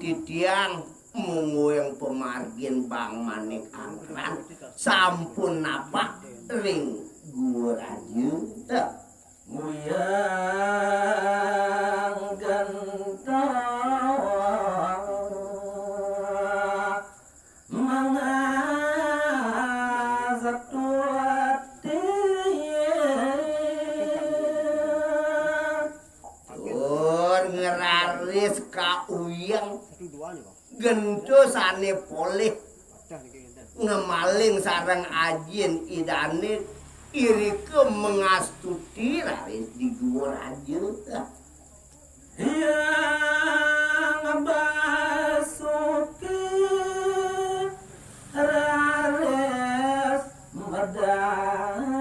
Didiang mungguing pemargin Bang Manik Angkran sampun napa ring gua rayu muyang gentong mangazat tuati tur ngeraris ka uyang gendosane poleh ngemaling sareng ajin idane irike mengastuti raris di gua raja yang basuki raris medang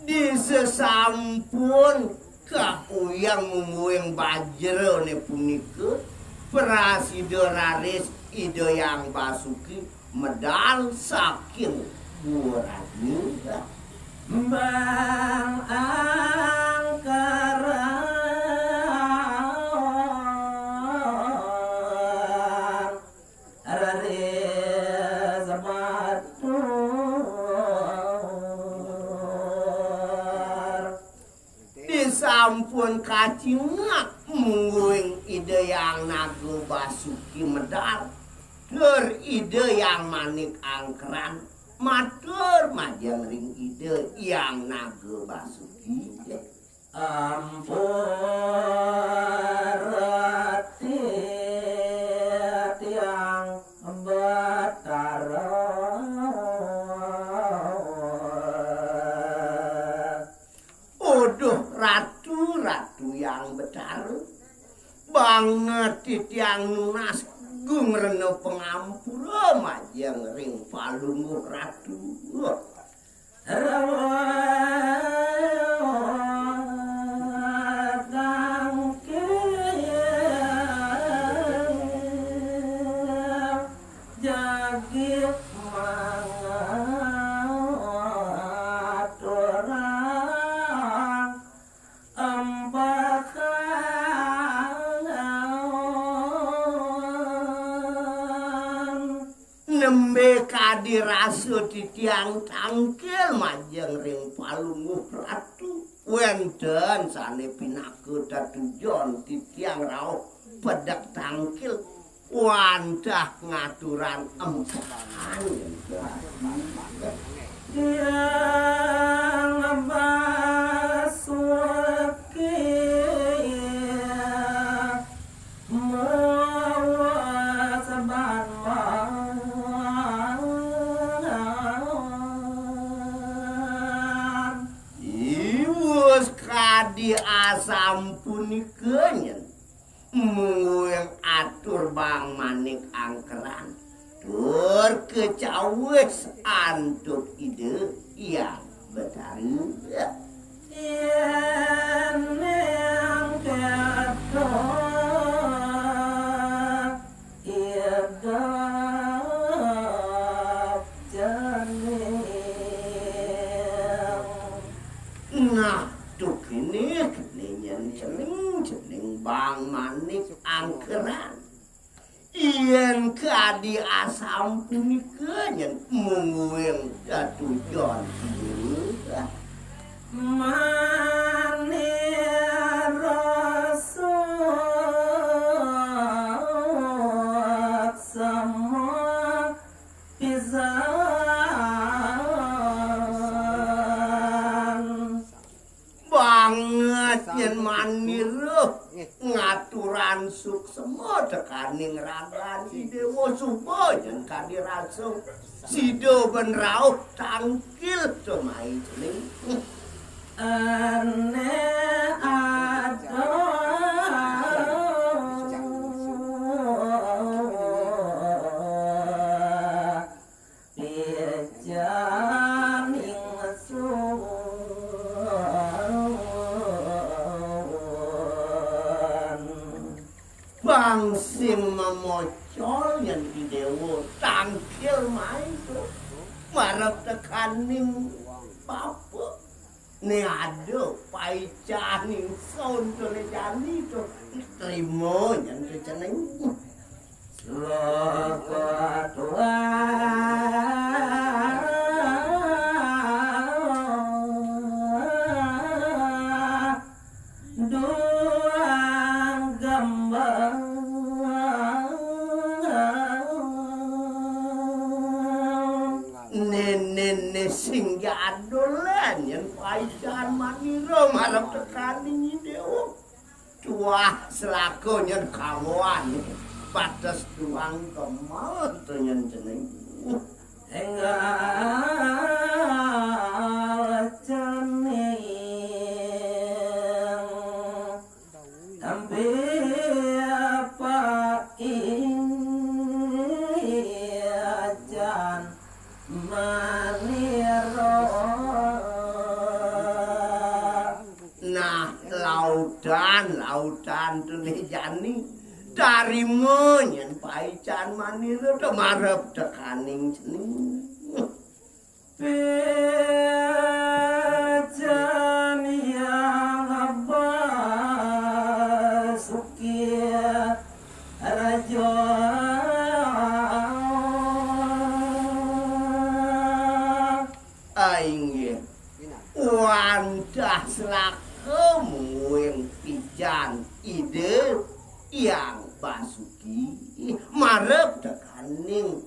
di sesampun kakuyang mumuing bajero ne punika prasido raris ido yang basuki medal saking burani Bang Angkaran raris batu sampun kacingat mungguing ide yang nago basuki medal tur ide yang Manik Angkran matur majeng ring ide yang nago basuki ampun rati tiang Batara ratu yang Betara banget titiang nunas gung reno pengampura majeng ring palungguh ratu dirasa titiang tangkil majeng ring palungguh ratu wenten sane pinake datujon titiang rauh pedak tangkil wandah ngaturan empan yang basuki di asam punikeun mungguing atur Bang Manik Angkran tur kecawes antuk ide yang Betari yang keto idap janing nah tuh kini cening Bang Manik Angkran yen kadi asam punikeun mungguing datujon manir rasat sama pisan banget yen manir ngaturan suk semua tekaning ragan si dewa subuh yen kadi rasuk sido ben rauh tangkil cemai celing ane ado pijaning sun bangsim memocol yang di dewa tangkil maido marap tekaning papa ne ado paicaning son tole jani to terima yang keceneng Loka tua duang gembang nene sing adolan yang paican maniro marap tekaning dewa tua selakonya kawan patas tuang kemal tenyen jeneng enggal cening tampil apa ajan maniro nah lautan tuni jani dari menyen paican maniro to marep tekaning jeneng pejan yang basuki raja aing wandah selakemu yang pijan ide yang basuki marep tekaning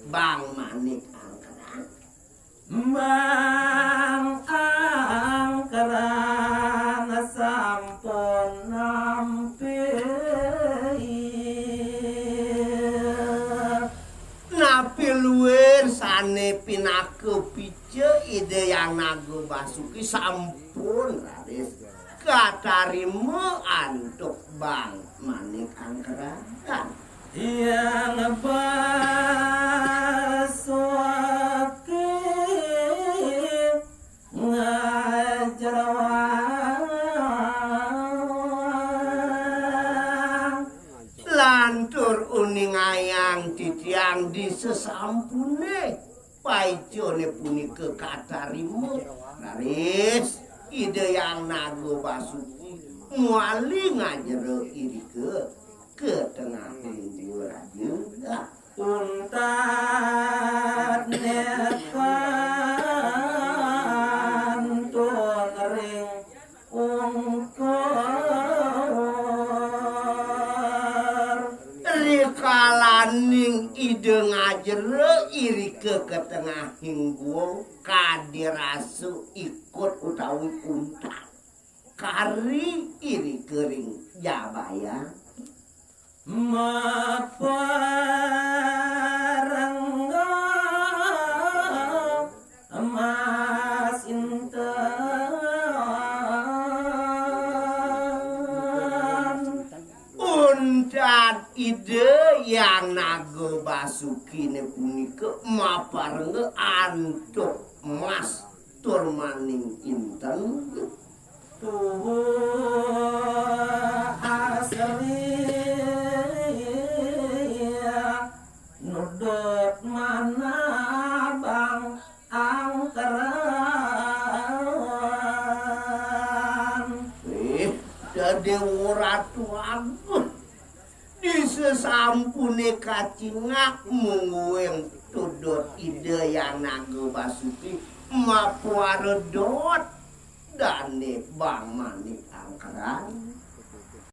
bang manik angkara Mang angkara sampun nampi napi luwer sane pinaku pice ide yang nago basuki sampun raris katarimo antuk bang manik angkara yang basuki ngajarwang lantur uning ayang titiang di sesampune paicone punika katarimo raris ide yang nago basuki muali ngajero iri ke tengah pintu radio untat nekan tun ring ungkur rikalaning ide ngajero iri ke tengah hinggu kadirasu ikut utawi untat kari iri kering jabaya maparangga mas intan untat ide yang nago basuki ne punika maparengge antuk mas turmaning inten asli nudut mana bang angkeran jadi ratu agung di sesampune kacingak munggueng tudut ide yang nago basuki mapuaredot dan bang manik angkeran